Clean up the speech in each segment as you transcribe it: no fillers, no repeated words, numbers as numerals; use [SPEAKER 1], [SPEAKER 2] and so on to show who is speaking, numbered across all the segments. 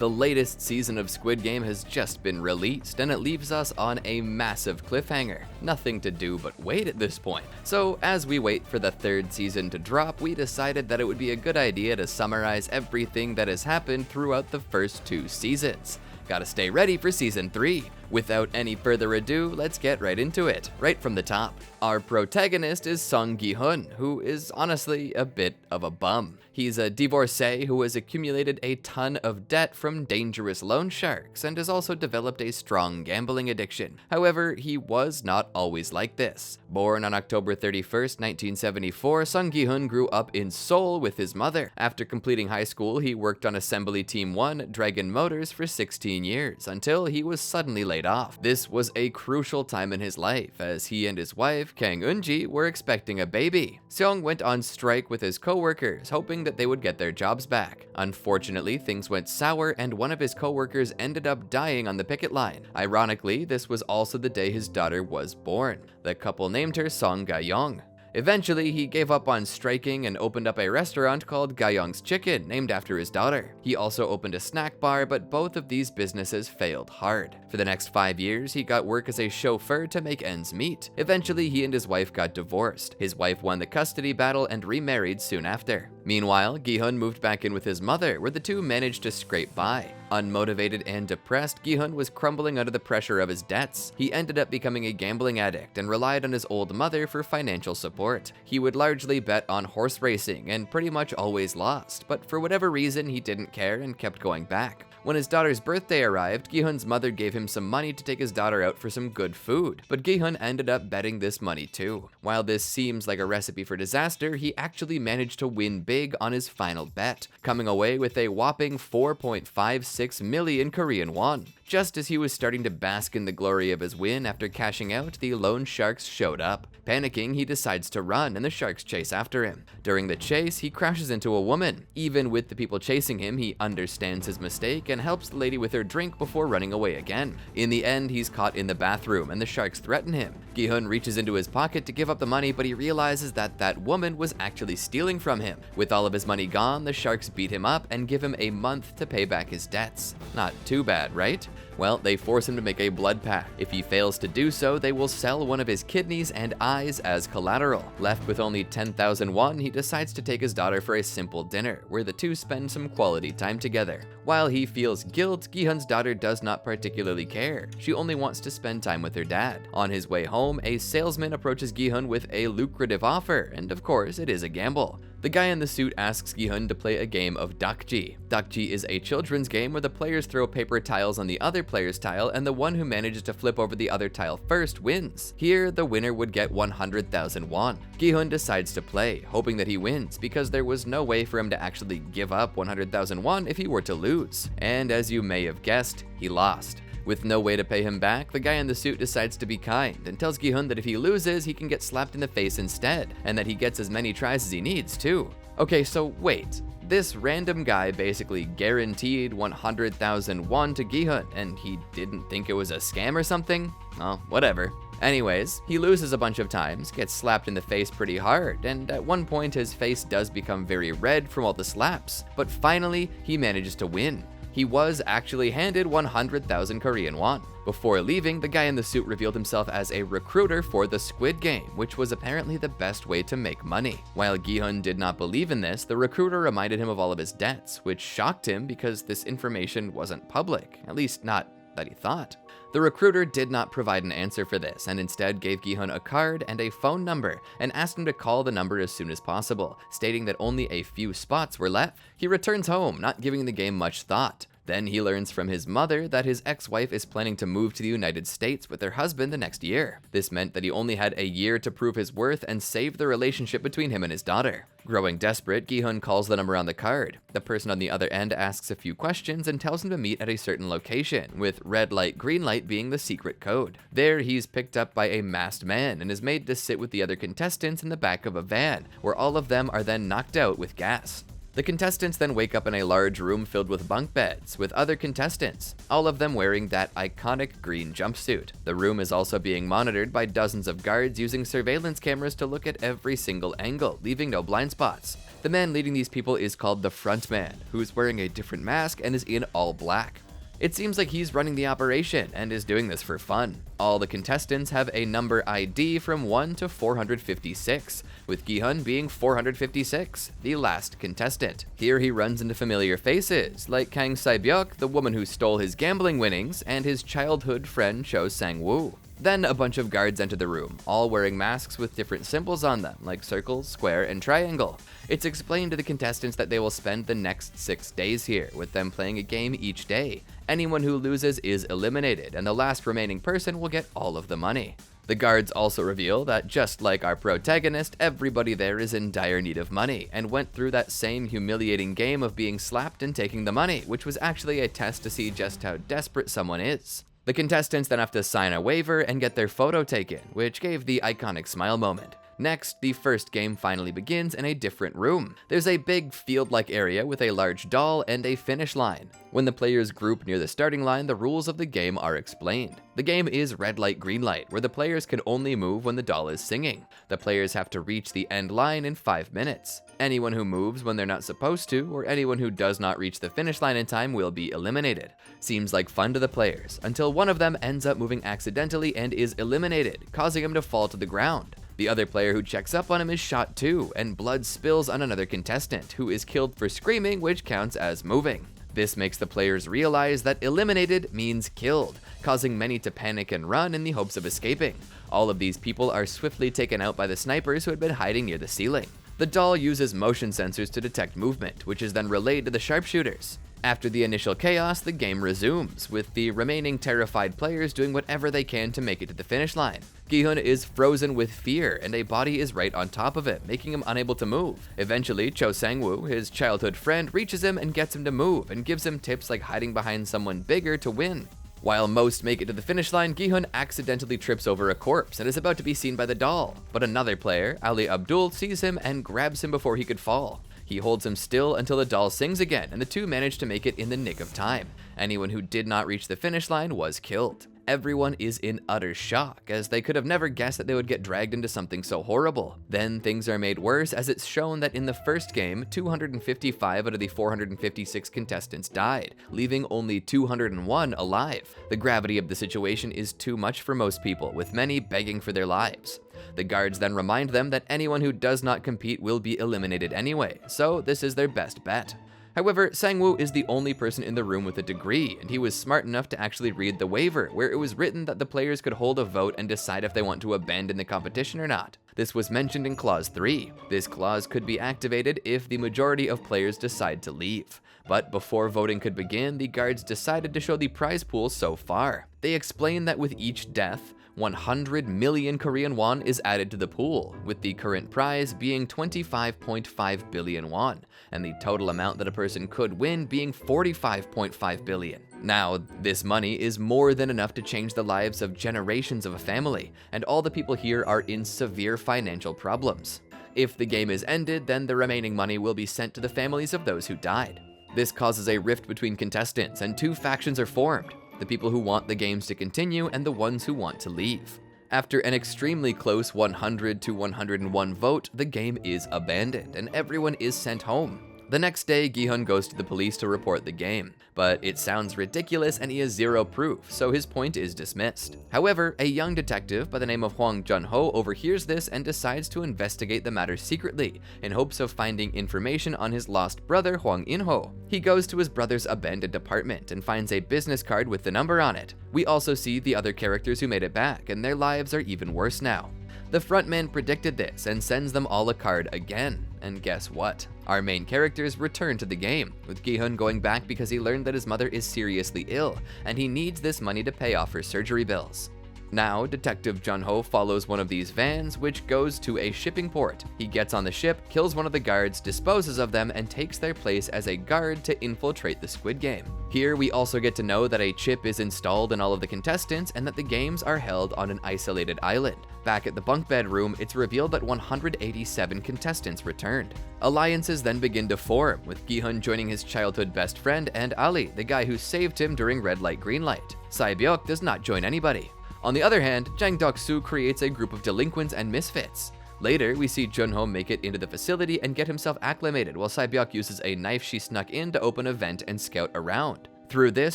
[SPEAKER 1] The latest season of Squid Game has just been released, and it leaves us on a massive cliffhanger. Nothing to do but wait at this point. So as we wait for the third season to drop, we decided that it would be a good idea to summarize everything that has happened throughout the first 2 seasons. Gotta stay ready for season 3. Without any further ado, let's get right into it, right from the top. Our protagonist is Gi-hun, who is honestly a bit of a bum. He's a divorcee who has accumulated a ton of debt from dangerous loan sharks and has also developed a strong gambling addiction. However, he was not always like this. Born on October 31st, 1974, Gi-hun grew up in Seoul with his mother. After completing high school, he worked on Assembly Team 1, Dragon Motors, for 16 years, until he was suddenly laid off. This was a crucial time in his life, as he and his wife, Kang Eun-ji, were expecting a baby. Seong went on strike with his co-workers, hoping that they would get their jobs back. Unfortunately, things went sour, and one of his co-workers ended up dying on the picket line. Ironically, this was also the day his daughter was born. The couple named her Song Gi-yeong. Eventually, he gave up on striking and opened up a restaurant called Gi-yeong's Chicken, named after his daughter. He also opened a snack bar, but both of these businesses failed hard. For the next 5 years, he got work as a chauffeur to make ends meet. Eventually, he and his wife got divorced. His wife won the custody battle and remarried soon after. Meanwhile, Gi-hun moved back in with his mother, where the two managed to scrape by. Unmotivated and depressed, Gi-hun was crumbling under the pressure of his debts. He ended up becoming a gambling addict and relied on his old mother for financial support. He would largely bet on horse racing and pretty much always lost, but for whatever reason he didn't care and kept going back. When his daughter's birthday arrived, Gi-hun's mother gave him some money to take his daughter out for some good food, but Gi-hun ended up betting this money too. While this seems like a recipe for disaster, he actually managed to win big on his final bet, coming away with a whopping 4.56 million Korean won. Just as he was starting to bask in the glory of his win after cashing out, the loan sharks showed up. Panicking, he decides to run, and the sharks chase after him. During the chase, he crashes into a woman. Even with the people chasing him, he understands his mistake and helps the lady with her drink before running away again. In the end, he's caught in the bathroom, and the sharks threaten him. Gi-hun reaches into his pocket to give up the money, but he realizes that that woman was actually stealing from him. With all of his money gone, the sharks beat him up and give him a month to pay back his debts. Not too bad, right? Well, they force him to make a blood pact. If he fails to do so, they will sell one of his kidneys and eyes as collateral. Left with only 10,000 won, he decides to take his daughter for a simple dinner, where the two spend some quality time together. While he feels guilt, Gi-hun's daughter does not particularly care. She only wants to spend time with her dad. On his way home, a salesman approaches Gi-hun with a lucrative offer, and of course, it is a gamble. The guy in the suit asks Gi-hun to play a game of dakji. Dakji is a children's game where the players throw paper tiles on the other player's tile, and the one who manages to flip over the other tile first wins. Here, the winner would get 100,000 won. Gi-hun decides to play, hoping that he wins, because there was no way for him to actually give up 100,000 won if he were to lose. And as you may have guessed, he lost. With no way to pay him back, the guy in the suit decides to be kind and tells Gi-hun that if he loses, he can get slapped in the face instead, and that he gets as many tries as he needs too. Okay, so wait. This random guy basically guaranteed 100,000 won to Gi-hun, and he didn't think it was a scam or something? Oh, whatever. Anyways, he loses a bunch of times, gets slapped in the face pretty hard, and at one point his face does become very red from all the slaps, but finally he manages to win. He was actually handed 100,000 Korean won. Before leaving, the guy in the suit revealed himself as a recruiter for the Squid Game, which was apparently the best way to make money. While Gi-hun did not believe in this, the recruiter reminded him of all of his debts, which shocked him because this information wasn't public, at least not that he thought. The recruiter did not provide an answer for this, and instead gave Gi-hun a card and a phone number, and asked him to call the number as soon as possible, stating that only a few spots were left. He returns home, not giving the game much thought. Then he learns from his mother that his ex-wife is planning to move to the United States with her husband the next year. This meant that he only had a year to prove his worth and save the relationship between him and his daughter. Growing desperate, Gi-hun calls the number on the card. The person on the other end asks a few questions and tells him to meet at a certain location, with red light, green light being the secret code. There, he's picked up by a masked man and is made to sit with the other contestants in the back of a van, where all of them are then knocked out with gas. The contestants then wake up in a large room filled with bunk beds, with other contestants, all of them wearing that iconic green jumpsuit. The room is also being monitored by dozens of guards using surveillance cameras to look at every single angle, leaving no blind spots. The man leading these people is called the front man, who's wearing a different mask and is in all black. It seems like he's running the operation and is doing this for fun. All the contestants have a number ID from 1 to 456, with Gi-hun being 456, the last contestant. Here he runs into familiar faces, like Kang Sae-byeok, the woman who stole his gambling winnings, and his childhood friend Cho Sang-woo. Then a bunch of guards enter the room, all wearing masks with different symbols on them, like circle, square, and triangle. It's explained to the contestants that they will spend the next 6 days here, with them playing a game each day. Anyone who loses is eliminated, and the last remaining person will get all of the money. The guards also reveal that just like our protagonist, everybody there is in dire need of money, and went through that same humiliating game of being slapped and taking the money, which was actually a test to see just how desperate someone is. The contestants then have to sign a waiver and get their photo taken, which gave the iconic smile moment. Next, the first game finally begins in a different room. There's a big field-like area with a large doll and a finish line. When the players group near the starting line, the rules of the game are explained. The game is red light, green light, where the players can only move when the doll is singing. The players have to reach the end line in 5 minutes. Anyone who moves when they're not supposed to, or anyone who does not reach the finish line in time will be eliminated. Seems like fun to the players, until one of them ends up moving accidentally and is eliminated, causing him to fall to the ground. The other player who checks up on him is shot too, and blood spills on another contestant, who is killed for screaming, which counts as moving. This makes the players realize that eliminated means killed, causing many to panic and run in the hopes of escaping. All of these people are swiftly taken out by the snipers who had been hiding near the ceiling. The doll uses motion sensors to detect movement, which is then relayed to the sharpshooters. After the initial chaos, the game resumes, with the remaining terrified players doing whatever they can to make it to the finish line. Gi-hun is frozen with fear, and a body is right on top of him, making him unable to move. Eventually, Cho Sang-woo, his childhood friend, reaches him and gets him to move, and gives him tips like hiding behind someone bigger to win. While most make it to the finish line, Gi-hun accidentally trips over a corpse and is about to be seen by the doll, but another player, Ali Abdul, sees him and grabs him before he could fall. He holds him still until the doll sings again, and the two manage to make it in the nick of time. Anyone who did not reach the finish line was killed. Everyone is in utter shock, as they could have never guessed that they would get dragged into something so horrible. Then things are made worse, as it's shown that in the first game, 255 out of the 456 contestants died, leaving only 201 alive. The gravity of the situation is too much for most people, with many begging for their lives. The guards then remind them that anyone who does not compete will be eliminated anyway, so this is their best bet. However, Sang-woo is the only person in the room with a degree, and he was smart enough to actually read the waiver, where it was written that the players could hold a vote and decide if they want to abandon the competition or not. This was mentioned in Clause 3. This clause could be activated if the majority of players decide to leave. But before voting could begin, the guards decided to show the prize pool so far. They explained that with each death, 100 million Korean won is added to the pool, with the current prize being 25.5 billion won, and the total amount that a person could win being 45.5 billion. Now, this money is more than enough to change the lives of generations of a family, and all the people here are in severe financial problems. If the game is ended, then the remaining money will be sent to the families of those who died. This causes a rift between contestants, and two factions are formed: the people who want the games to continue and the ones who want to leave. After an extremely close 100 to 101 vote, the game is abandoned and everyone is sent home. The next day, Gi-hun goes to the police to report the game, but it sounds ridiculous and he has zero proof, so his point is dismissed. However, a young detective by the name of Hwang Jun-ho overhears this and decides to investigate the matter secretly, in hopes of finding information on his lost brother Hwang In-ho. He goes to his brother's abandoned apartment and finds a business card with the number on it. We also see the other characters who made it back, and their lives are even worse now. The frontman predicted this and sends them all a card again. And guess what? Our main characters return to the game, with Gi-hun going back because he learned that his mother is seriously ill, and he needs this money to pay off her surgery bills. Now, Detective Jun-ho follows one of these vans, which goes to a shipping port. He gets on the ship, kills one of the guards, disposes of them, and takes their place as a guard to infiltrate the Squid Game. Here, we also get to know that a chip is installed in all of the contestants and that the games are held on an isolated island. Back at the bunk bed room, it's revealed that 187 contestants returned. Alliances then begin to form, with Gi-hun joining his childhood best friend and Ali, the guy who saved him during red light green light. Sae-byeok does not join anybody. On the other hand, Jang Dok-soo creates a group of delinquents and misfits. Later, we see Jun-ho make it into the facility and get himself acclimated, while Sae-byeok uses a knife she snuck in to open a vent and scout around. Through this,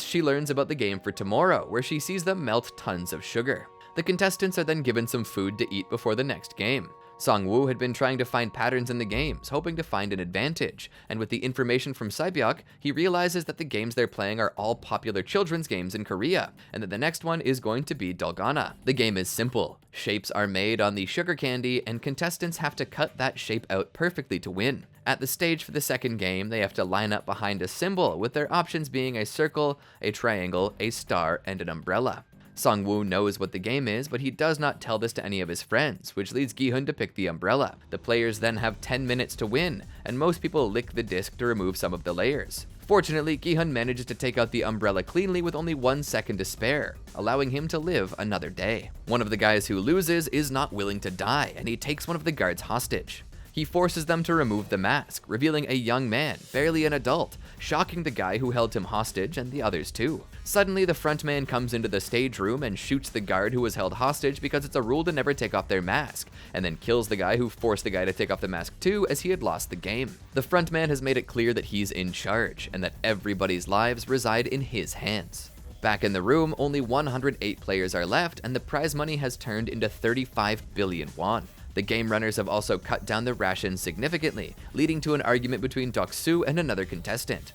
[SPEAKER 1] she learns about the game for tomorrow, where she sees them melt tons of sugar. The contestants are then given some food to eat before the next game. Sang-woo had been trying to find patterns in the games, hoping to find an advantage, and with the information from Sae-byeok, he realizes that the games they're playing are all popular children's games in Korea, and that the next one is going to be Dalgana. The game is simple. Shapes are made on the sugar candy, and contestants have to cut that shape out perfectly to win. At the stage for the second game, they have to line up behind a symbol, with their options being a circle, a triangle, a star, and an umbrella. Sang-woo knows what the game is, but he does not tell this to any of his friends, which leads Gi-hun to pick the umbrella. The players then have 10 minutes to win, and most people lick the disc to remove some of the layers. Fortunately, Gi-hun manages to take out the umbrella cleanly with only 1 second to spare, allowing him to live another day. One of the guys who loses is not willing to die, and he takes one of the guards hostage. He forces them to remove the mask, revealing a young man, barely an adult, shocking the guy who held him hostage and the others too. Suddenly, the frontman comes into the stage room and shoots the guard who was held hostage because it's a rule to never take off their mask, and then kills the guy who forced the guy to take off the mask too, as he had lost the game. The frontman has made it clear that he's in charge, and that everybody's lives reside in his hands. Back in the room, only 108 players are left, and the prize money has turned into 35 billion won. The game runners have also cut down the rations significantly, leading to an argument between Dok-soo and another contestant.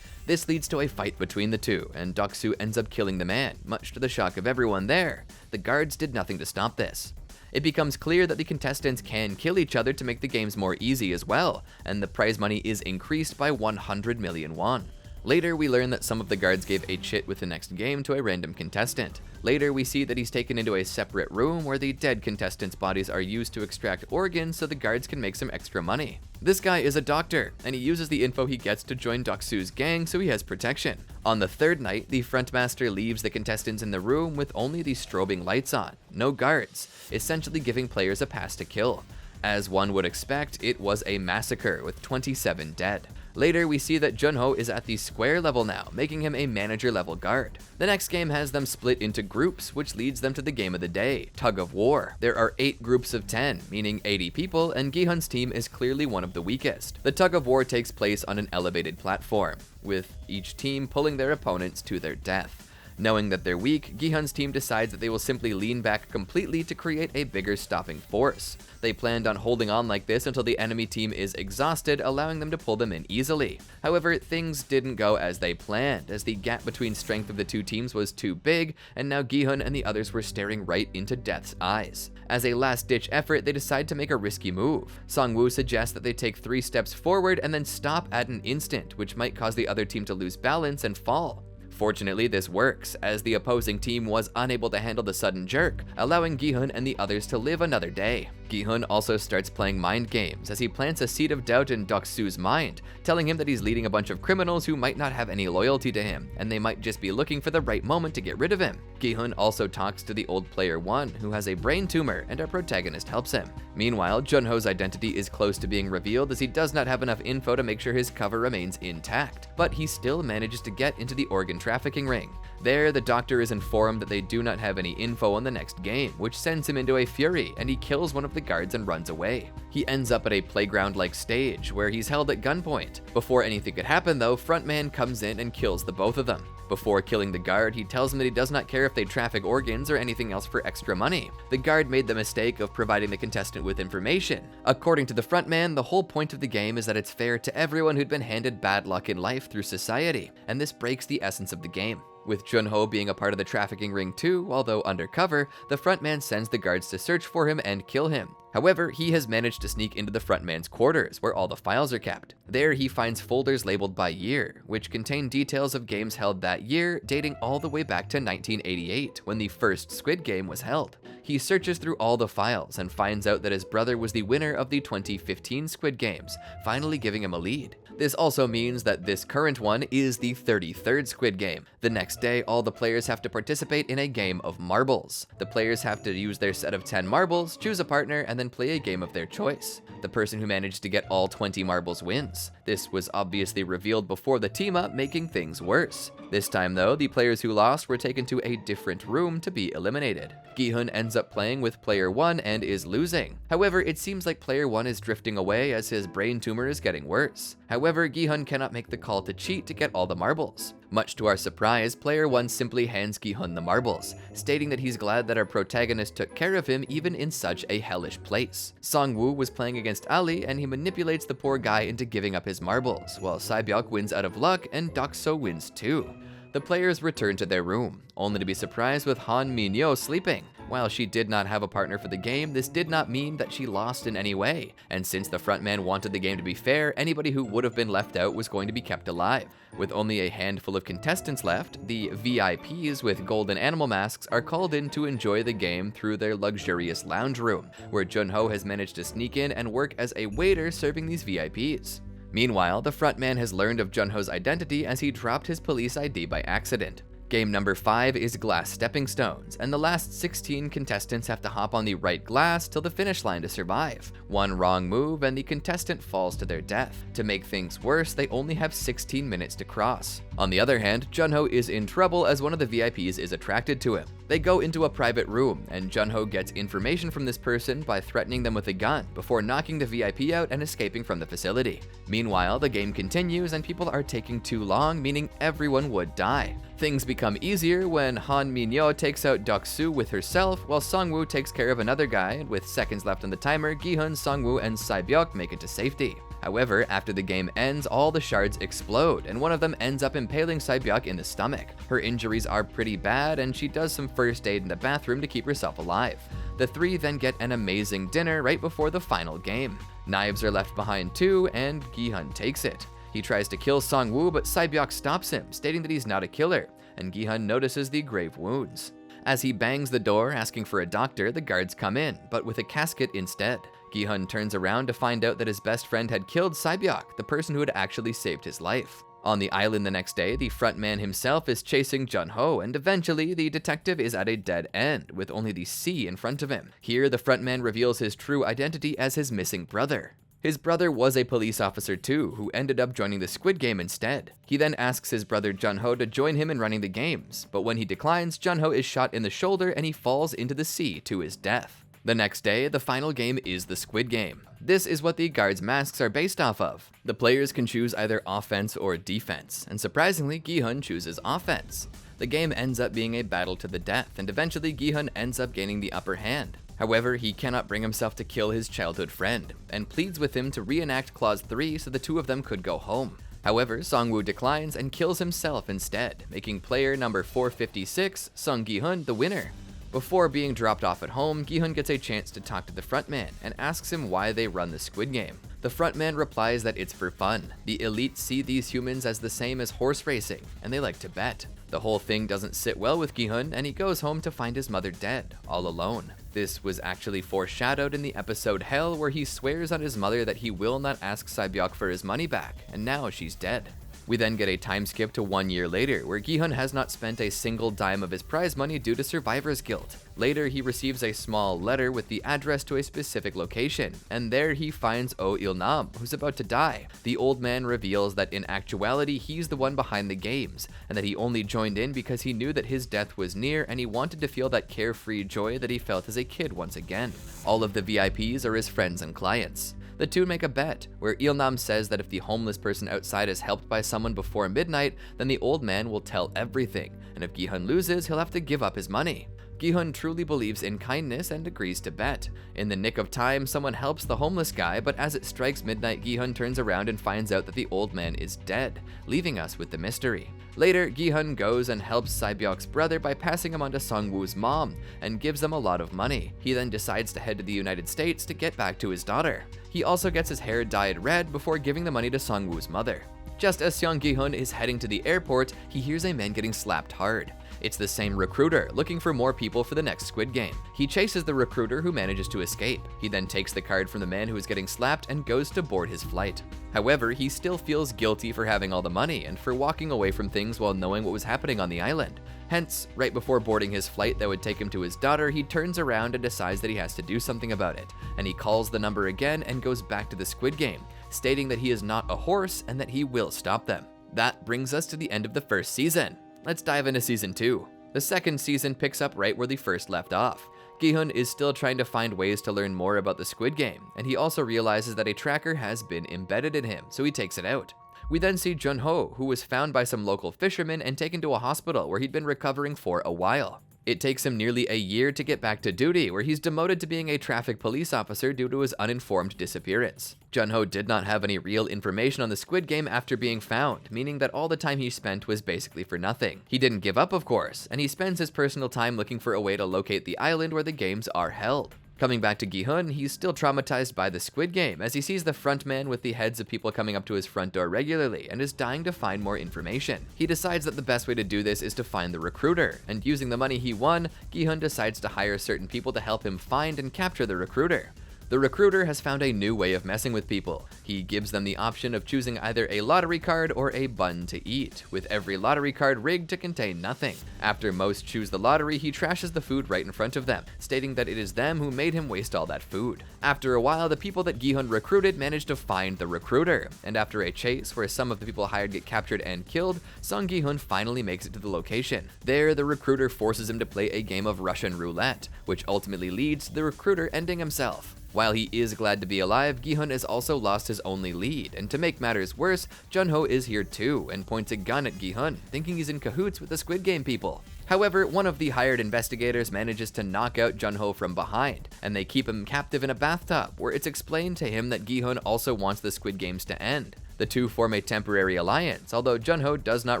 [SPEAKER 1] This leads to a fight between the two, and Dok-soo ends up killing the man, much to the shock of everyone there. The guards did nothing to stop this. It becomes clear that the contestants can kill each other to make the games more easy as well, and the prize money is increased by 100 million won. Later, we learn that some of the guards gave a chit with the next game to a random contestant. Later, we see that he's taken into a separate room where the dead contestants' bodies are used to extract organs so the guards can make some extra money. This guy is a doctor, and he uses the info he gets to join Dok-soo's gang so he has protection. On the third night, the frontmaster leaves the contestants in the room with only the strobing lights on, no guards, essentially giving players a pass to kill. As one would expect, it was a massacre with 27 dead. Later, we see that Jun-ho is at the square level now, making him a manager level guard. The next game has them split into groups, which leads them to the game of the day, Tug of War. There are 8 groups of 10, meaning 80 people, and Gi-hun's team is clearly one of the weakest. The Tug of War takes place on an elevated platform, with each team pulling their opponents to their death. Knowing that they're weak, Gi-hun's team decides that they will simply lean back completely to create a bigger stopping force. They planned on holding on like this until the enemy team is exhausted, allowing them to pull them in easily. However, things didn't go as they planned, as the gap between strength of the two teams was too big, and now Gi-hun and the others were staring right into death's eyes. As a last-ditch effort, they decide to make a risky move. Sang-woo suggests that they take 3 steps forward and then stop at an instant, which might cause the other team to lose balance and fall. Fortunately, this works, as the opposing team was unable to handle the sudden jerk, allowing Gi-hun and the others to live another day. Gi-hun also starts playing mind games, as he plants a seed of doubt in Dok-soo's mind, telling him that he's leading a bunch of criminals who might not have any loyalty to him, and they might just be looking for the right moment to get rid of him. Gi-hun also talks to the old player 1, who has a brain tumor, and our protagonist helps him. Meanwhile, Jun-ho's identity is close to being revealed, as he does not have enough info to make sure his cover remains intact, but he still manages to get into the organ trafficking ring. There, the doctor is informed that they do not have any info on the next game, which sends him into a fury, and he kills one of the guards and runs away. He ends up at a playground-like stage, where he's held at gunpoint. Before anything could happen though, Frontman comes in and kills the both of them. Before killing the guard, he tells him that he does not care if they traffic organs or anything else for extra money. The guard made the mistake of providing the contestant with information. According to the frontman, the whole point of the game is that it's fair to everyone who'd been handed bad luck in life through society, and this breaks the essence of the game. With Jun-ho being a part of the trafficking ring too, although undercover, the frontman sends the guards to search for him and kill him, However, he has managed to sneak into the frontman's quarters, where all the files are kept. There, he finds folders labeled by year, which contain details of games held that year, dating all the way back to 1988, when the first Squid Game was held. He searches through all the files and finds out that his brother was the winner of the 2015 Squid Games, finally giving him a lead. This also means that this current one is the 33rd Squid Game. The next day, all the players have to participate in a game of marbles. The players have to use their set of 10 marbles, choose a partner, and then play a game of their choice. The person who managed to get all 20 marbles wins. This was obviously revealed before the team-up, making things worse. This time though, the players who lost were taken to a different room to be eliminated. Gi-hun ends up playing with player 1 and is losing. However, it seems like player 1 is drifting away as his brain tumor is getting worse. However, Gi-hun cannot make the call to cheat to get all the marbles. Much to our surprise, player 1 simply hands Gi-hun the marbles, stating that he's glad that our protagonist took care of him even in such a hellish place. Song-woo was playing against Ali and he manipulates the poor guy into giving up his marbles, while Sae-byeok wins out of luck and Dokso wins too. The players return to their room, only to be surprised with Han Min-yo sleeping. While she did not have a partner for the game, this did not mean that she lost in any way, and since the frontman wanted the game to be fair, anybody who would have been left out was going to be kept alive. With only a handful of contestants left, the VIPs with golden animal masks are called in to enjoy the game through their luxurious lounge room, where Jun-ho has managed to sneak in and work as a waiter serving these VIPs. Meanwhile, the frontman has learned of Jun-ho's identity as he dropped his police ID by accident. Game number 5 is glass stepping stones, and the last 16 contestants have to hop on the right glass till the finish line to survive. One wrong move and the contestant falls to their death. To make things worse, they only have 16 minutes to cross. On the other hand, Jun-ho is in trouble as one of the VIPs is attracted to him. They go into a private room, and Jun-ho gets information from this person by threatening them with a gun before knocking the VIP out and escaping from the facility. Meanwhile, the game continues and people are taking too long, meaning everyone would die. Things become easier when Han Min-yo takes out Doksu with herself, while Song-woo takes care of another guy, and with seconds left on the timer, Gi-hun, Song-woo, and Sae-byeok make it to safety. However, after the game ends, all the shards explode, and one of them ends up impaling Sae-byeok in the stomach. Her injuries are pretty bad, and she does some first aid in the bathroom to keep herself alive. The three then get an amazing dinner right before the final game. Knives are left behind too, and Gi-hun takes it. He tries to kill Song-woo, but Sae-byeok stops him, stating that he's not a killer, and Gi-hun notices the grave wounds. As he bangs the door asking for a doctor, the guards come in, but with a casket instead. Gi-hun turns around to find out that his best friend had killed Sae-byeok, the person who had actually saved his life. On the island the next day, the frontman himself is chasing Jun-ho, and eventually the detective is at a dead end, with only the sea in front of him. Here, the frontman reveals his true identity as his missing brother. His brother was a police officer too, who ended up joining the Squid Game instead. He then asks his brother Jun-ho to join him in running the games, but when he declines, Jun-ho is shot in the shoulder and he falls into the sea to his death. The next day, the final game is the Squid Game. This is what the guards' masks are based off of. The players can choose either offense or defense, and surprisingly, Gi-hun chooses offense. The game ends up being a battle to the death, and eventually Gi-hun ends up gaining the upper hand. However, he cannot bring himself to kill his childhood friend, and pleads with him to reenact Clause 3 so the two of them could go home. However, Song-woo declines and kills himself instead, making player number 456, Sung Gi-hun, the winner. Before being dropped off at home, Gi-hun gets a chance to talk to the frontman and asks him why they run the Squid Game. The frontman replies that it's for fun. The elite see these humans as the same as horse racing, and they like to bet. The whole thing doesn't sit well with Gi-hun, and he goes home to find his mother dead, all alone. This was actually foreshadowed in the episode Hell, where he swears on his mother that he will not ask Sae-byeok for his money back, and now she's dead. We then get a time skip to 1 year later, where Gi-hun has not spent a single dime of his prize money due to survivor's guilt. Later, he receives a small letter with the address to a specific location, and there he finds Oh Il-nam, who's about to die. The old man reveals that in actuality, he's the one behind the games, and that he only joined in because he knew that his death was near and he wanted to feel that carefree joy that he felt as a kid once again. All of the VIPs are his friends and clients. The two make a bet, where Il-nam says that if the homeless person outside is helped by someone before midnight, then the old man will tell everything, and if Gi-hun loses, he'll have to give up his money. Gi-hun truly believes in kindness and agrees to bet. In the nick of time, someone helps the homeless guy, but as it strikes midnight, Gi-hun turns around and finds out that the old man is dead, leaving us with the mystery. Later, Gi-hun goes and helps Sae-byeok's brother by passing him on to Sung-woo's mom and gives them a lot of money. He then decides to head to the United States to get back to his daughter. He also gets his hair dyed red before giving the money to Sung-woo's mother. Just as Gi-hun is heading to the airport, he hears a man getting slapped hard. It's the same recruiter, looking for more people for the next Squid Game. He chases the recruiter, who manages to escape. He then takes the card from the man who is getting slapped and goes to board his flight. However, he still feels guilty for having all the money and for walking away from things while knowing what was happening on the island. Hence, right before boarding his flight that would take him to his daughter, he turns around and decides that he has to do something about it. And he calls the number again and goes back to the Squid Game, stating that he is not a horse and that he will stop them. That brings us to the end of the first season. Let's dive into season 2. The second season picks up right where the first left off. Gi-hun is still trying to find ways to learn more about the Squid Game, and he also realizes that a tracker has been embedded in him, so he takes it out. We then see Jun-ho, who was found by some local fishermen and taken to a hospital where he'd been recovering for a while. It takes him nearly a year to get back to duty, where he's demoted to being a traffic police officer due to his uninformed disappearance. Jun-ho did not have any real information on the Squid Game after being found, meaning that all the time he spent was basically for nothing. He didn't give up, of course, and he spends his personal time looking for a way to locate the island where the games are held. Coming back to Gi-hun, he's still traumatized by the Squid Game, as he sees the front man with the heads of people coming up to his front door regularly and is dying to find more information. He decides that the best way to do this is to find the recruiter, and using the money he won, Gi-hun decides to hire certain people to help him find and capture the recruiter. The recruiter has found a new way of messing with people. He gives them the option of choosing either a lottery card or a bun to eat, with every lottery card rigged to contain nothing. After most choose the lottery, he trashes the food right in front of them, stating that it is them who made him waste all that food. After a while, the people that Gi-hun recruited manage to find the recruiter, and after a chase where some of the people hired get captured and killed, Sung Gi-hun finally makes it to the location. There, the recruiter forces him to play a game of Russian roulette, which ultimately leads to the recruiter ending himself. While he is glad to be alive, Gi-hun has also lost his only lead, and to make matters worse, Jun-ho is here too and points a gun at Gi-hun, thinking he's in cahoots with the Squid Game people. However, one of the hired investigators manages to knock out Jun-ho from behind, and they keep him captive in a bathtub, where it's explained to him that Gi-hun also wants the Squid Games to end. The two form a temporary alliance, although Jun-ho does not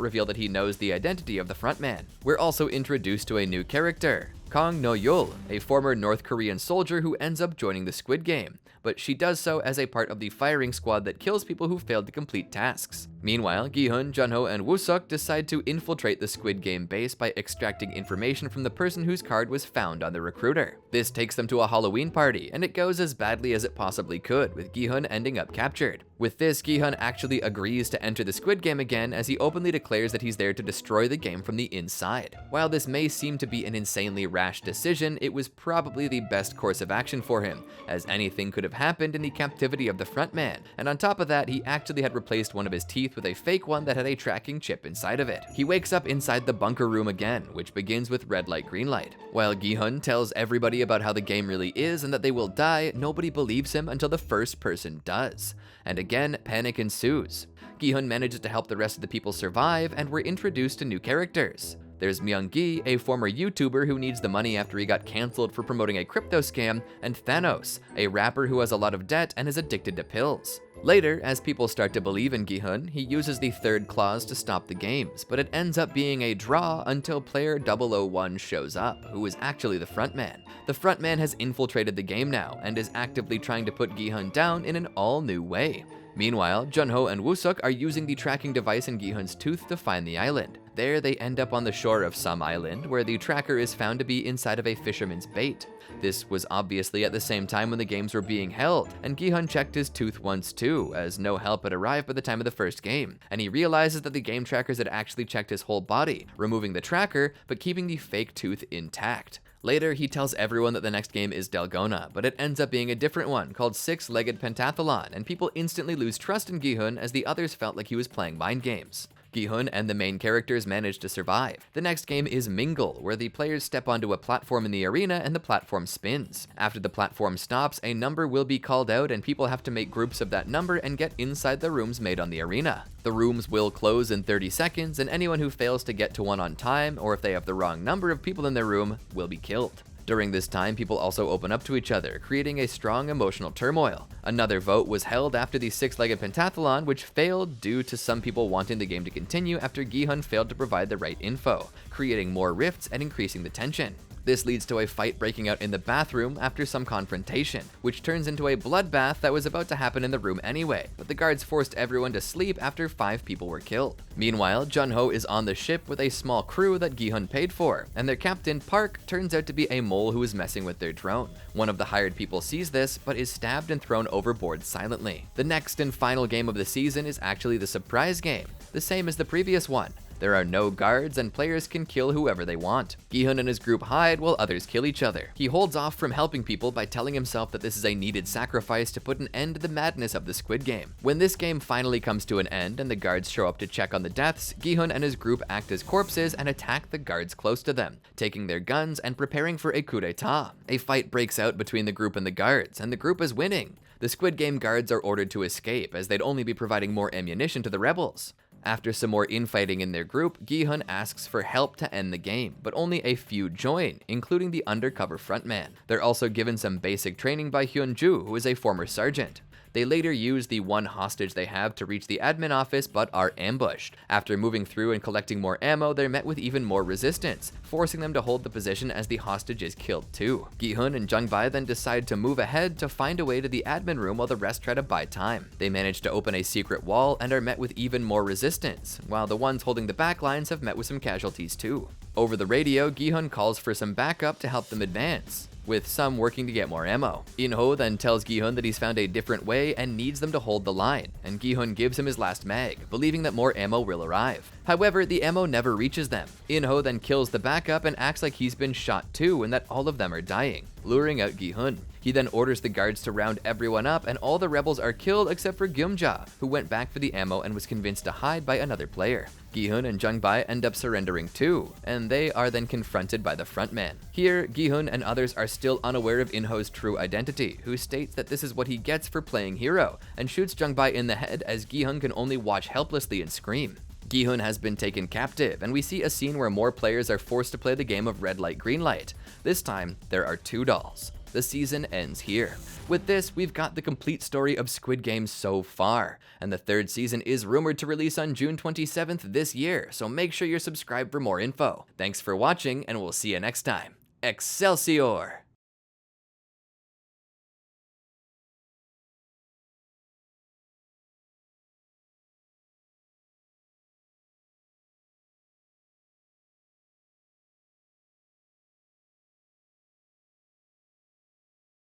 [SPEAKER 1] reveal that he knows the identity of the frontman. We're also introduced to a new character, Kang No-yul, a former North Korean soldier who ends up joining the Squid Game, but she does so as a part of the firing squad that kills people who failed to complete tasks. Meanwhile, Gi-hun, Jun-ho, and Woo-suk decide to infiltrate the Squid Game base by extracting information from the person whose card was found on the recruiter. This takes them to a Halloween party, and it goes as badly as it possibly could, with Gi-hun ending up captured. With this, Gi-hun actually agrees to enter the Squid Game again, as he openly declares that he's there to destroy the game from the inside. While this may seem to be an insanely rash decision, it was probably the best course of action for him, as anything could have happened in the captivity of the frontman, and on top of that, he actually had replaced one of his teeth with a fake one that had a tracking chip inside of it. He wakes up inside the bunker room again, which begins with red light, green light. While Gi-hun tells everybody about how the game really is and that they will die, nobody believes him until the first person does. And again, panic ensues. Gi-hun manages to help the rest of the people survive, and we're introduced to new characters. There's Myung-gi, a former YouTuber who needs the money after he got cancelled for promoting a crypto scam, and Thanos, a rapper who has a lot of debt and is addicted to pills. Later, as people start to believe in Gi-hun, he uses the third clause to stop the games, but it ends up being a draw until player 001 shows up, who is actually the frontman. The frontman has infiltrated the game now, and is actively trying to put Gi-hun down in an all-new way. Meanwhile, Jun-ho and Woo-suk are using the tracking device in Gi-hun's tooth to find the island. There, they end up on the shore of some island, where the tracker is found to be inside of a fisherman's bait. This was obviously at the same time when the games were being held, and Gi-hun checked his tooth once too, as no help had arrived by the time of the first game, and he realizes that the game trackers had actually checked his whole body, removing the tracker, but keeping the fake tooth intact. Later, he tells everyone that the next game is Dalgona, but it ends up being a different one called Six-Legged Pentathlon, and people instantly lose trust in Gi-hun as the others felt like he was playing mind games. Gi-hun and the main characters manage to survive. The next game is Mingle, where the players step onto a platform in the arena and the platform spins. After the platform stops, a number will be called out and people have to make groups of that number and get inside the rooms made on the arena. The rooms will close in 30 seconds, and anyone who fails to get to one on time, or if they have the wrong number of people in their room, will be killed. During this time, people also open up to each other, creating a strong emotional turmoil. Another vote was held after the six-legged pentathlon, which failed due to some people wanting the game to continue after Gi-hun failed to provide the right info, creating more rifts and increasing the tension. This leads to a fight breaking out in the bathroom after some confrontation, which turns into a bloodbath that was about to happen in the room anyway, but the guards forced everyone to sleep after 5 people were killed. Meanwhile, Jun-ho is on the ship with a small crew that Gi-hun paid for, and their captain, Park, turns out to be a mole who is messing with their drone. One of the hired people sees this, but is stabbed and thrown overboard silently. The next and final game of the season is actually the surprise game, the same as the previous one. There are no guards, and players can kill whoever they want. Gi-hun and his group hide while others kill each other. He holds off from helping people by telling himself that this is a needed sacrifice to put an end to the madness of the Squid Game. When this game finally comes to an end and the guards show up to check on the deaths, Gi-hun and his group act as corpses and attack the guards close to them, taking their guns and preparing for a coup d'etat. A fight breaks out between the group and the guards, and the group is winning. The Squid Game guards are ordered to escape, as they'd only be providing more ammunition to the rebels. After some more infighting in their group, Gi-hun asks for help to end the game, but only a few join, including the undercover frontman. They're also given some basic training by Hyun-ju, who is a former sergeant. They later use the one hostage they have to reach the admin office, but are ambushed. After moving through and collecting more ammo, they're met with even more resistance, forcing them to hold the position as the hostage is killed too. Gi-hun and Jung-bae then decide to move ahead to find a way to the admin room while the rest try to buy time. They manage to open a secret wall and are met with even more resistance, while the ones holding the back lines have met with some casualties too. Over the radio, Gi-hun calls for some backup to help them advance, with some working to get more ammo. In-ho then tells Gi-hun that he's found a different way and needs them to hold the line, and Gi-hun gives him his last mag, believing that more ammo will arrive. However, the ammo never reaches them. In-ho then kills the backup and acts like he's been shot too and that all of them are dying, luring out Gi-hun. He then orders the guards to round everyone up, and all the rebels are killed except for Gyum-ja, who went back for the ammo and was convinced to hide by another player. Gi-hun and Jung-bae end up surrendering too, and they are then confronted by the frontman. Here, Gi-hun and others are still unaware of In-ho's true identity, who states that this is what he gets for playing hero, and shoots Jung-bae in the head as Gi-hun can only watch helplessly and scream. Gi-hun has been taken captive, and we see a scene where more players are forced to play the game of red light, green light. This time, there are 2 dolls. The season ends here. With this, we've got the complete story of Squid Games so far, and the 3rd season is rumored to release on June 27th this year, so make sure you're subscribed for more info. Thanks for watching, and we'll see you next time. Excelsior!